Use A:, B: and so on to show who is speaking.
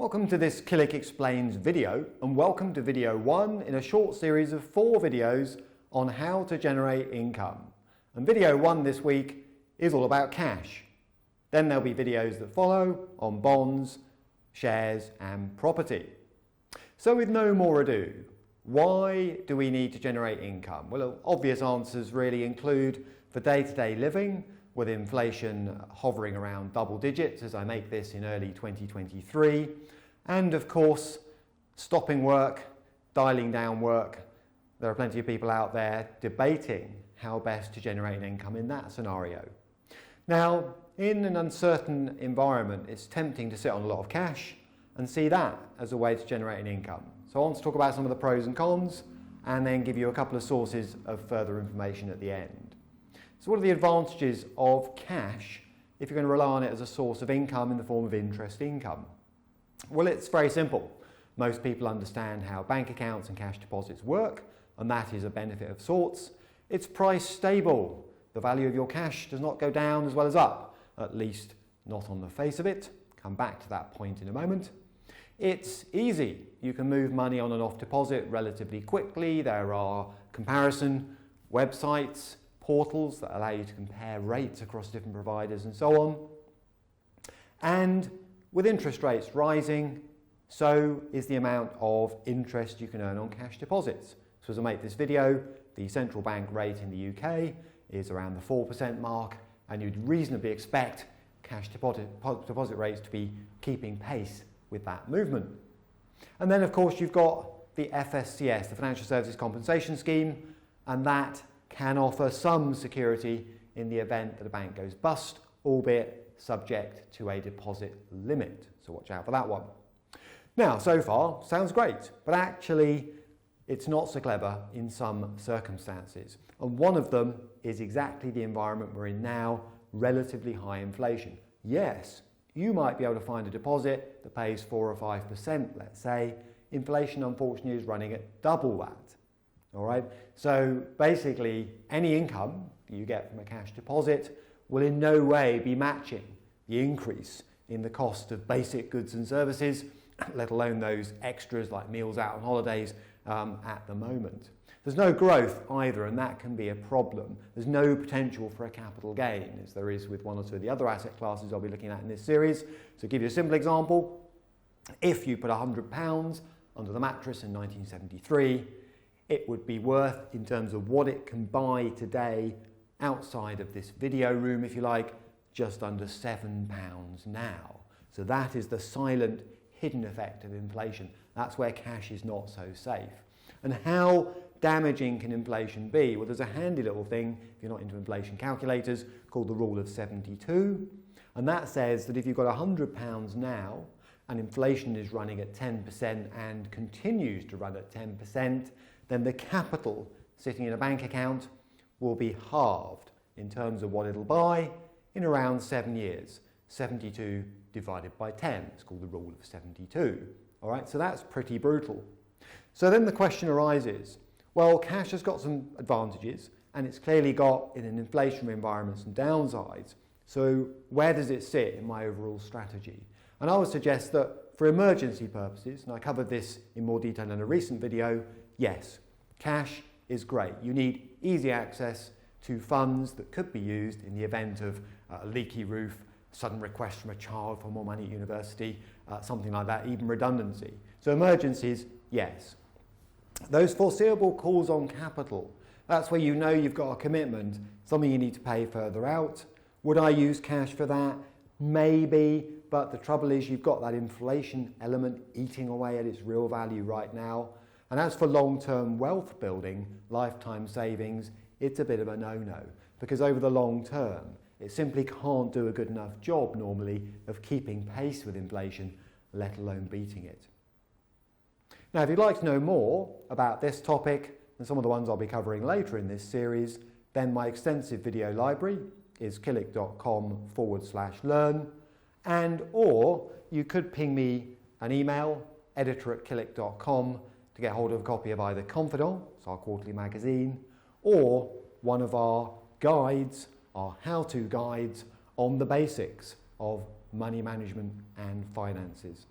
A: Welcome to this Killick Explains video, and welcome to video 1 in a short series of 4 videos on how to generate income. And video 1 this week is all about cash. Then there'll be videos that follow on bonds, shares and property. So with no more ado, why do we need to generate income? Well, obvious answers really include for day-to-day living, with inflation hovering around double digits as I make this in early 2023, and of course stopping work, dialing down work. There are plenty of people out there debating how best to generate an income in that scenario. Now, in an uncertain environment, it's tempting to sit on a lot of cash and see that as a way to generate an income. So I want to talk about some of the pros and cons and then give you a couple of sources of further information at the end. So what are the advantages of cash if you're going to rely on it as a source of income in the form of interest income? Well, it's very simple. Most people understand how bank accounts and cash deposits work, and that is a benefit of sorts. It's price stable. The value of your cash does not go down as well as up, at least not on the face of it. Come back to that point in a moment. It's easy. You can move money on and off deposit relatively quickly. There are comparison websites, portals that allow you to compare rates across different providers and so on. And with interest rates rising, so is the amount of interest you can earn on cash deposits. So as I make this video, the central bank rate in the UK is around the 4% mark, and you'd reasonably expect cash deposit rates to be keeping pace with that movement. And then of course you've got the FSCS, the Financial Services Compensation Scheme, and that can offer some security in the event that a bank goes bust, albeit subject to a deposit limit. So watch out for that one. Now, so far, sounds great, but actually it's not so clever in some circumstances. And one of them is exactly the environment we're in now, relatively high inflation. Yes, you might be able to find a deposit that pays 4 or 5%, let's say. Inflation, unfortunately, is running at double that. All right, so basically any income you get from a cash deposit will in no way be matching the increase in the cost of basic goods and services, let alone those extras like meals out on holidays at the moment. There's no growth either, and that can be a problem. There's no potential for a capital gain, as there is with one or two of the other asset classes I'll be looking at in this series. So to give you a simple example, if you put £100 under the mattress in 1973, it would be worth, in terms of what it can buy today outside of this video room, if you like, just under £7 now. So that is the silent, hidden effect of inflation. That's where cash is not so safe. And how damaging can inflation be? Well, there's a handy little thing, if you're not into inflation calculators, called the Rule of 72. And that says that if you've got £100 now, and inflation is running at 10% and continues to run at 10%, then the capital sitting in a bank account will be halved in terms of what it'll buy in around 7 years. 72 divided by 10. It's called the Rule of 72. All right, so that's pretty brutal. So then the question arises, well, cash has got some advantages, and it's clearly got, in an inflationary environment, some downsides. So where does it sit in my overall strategy? And I would suggest that for emergency purposes, and I covered this in more detail in a recent video, yes, cash is great. You need easy access to funds that could be used in the event of a leaky roof, sudden request from a child for more money at university, something like that, even redundancy. So emergencies, yes. Those foreseeable calls on capital, that's where you know you've got a commitment, something you need to pay further out. Would I use cash for that? Maybe, but the trouble is you've got that inflation element eating away at its real value right now. And as for long-term wealth building, lifetime savings, it's a bit of a no-no, because over the long term, it simply can't do a good enough job normally of keeping pace with inflation, let alone beating it. Now, if you'd like to know more about this topic and some of the ones I'll be covering later in this series, then my extensive video library is killick.com/learn, and or you could ping me an email, editor@killick.com, to get hold of a copy of either Confidant, it's our quarterly magazine, or one of our guides, our how-to guides on the basics of money management and finances.